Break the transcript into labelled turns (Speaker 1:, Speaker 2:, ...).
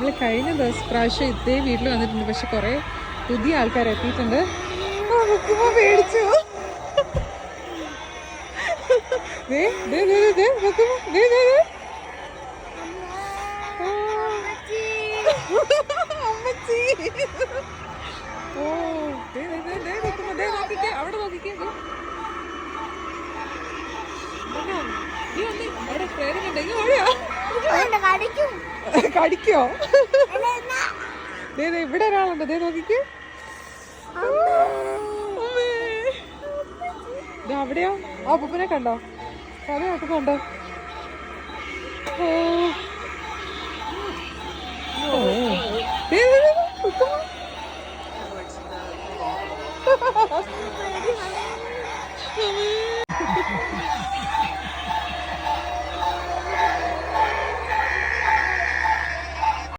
Speaker 1: നമ്മൾ കഴിഞ്ഞ പ്രാവശ്യം ഇതേ വീട്ടിൽ വന്നിട്ടുണ്ട്. പക്ഷെ കുറെ പുതിയ ആൾക്കാർ എത്തിയിട്ടുണ്ട്. പേടിച്ചു. അവിടെ നോക്കിക്കേ. കടിക്കോ? ഇവിടെ ഒരാളുണ്ട്. ദേ നോക്കിക്കേ. അവിടെയോ? ആ പൂപ്പനെ കണ്ടോ? കഥ നോക്കുന്നുണ്ടോ? ഓ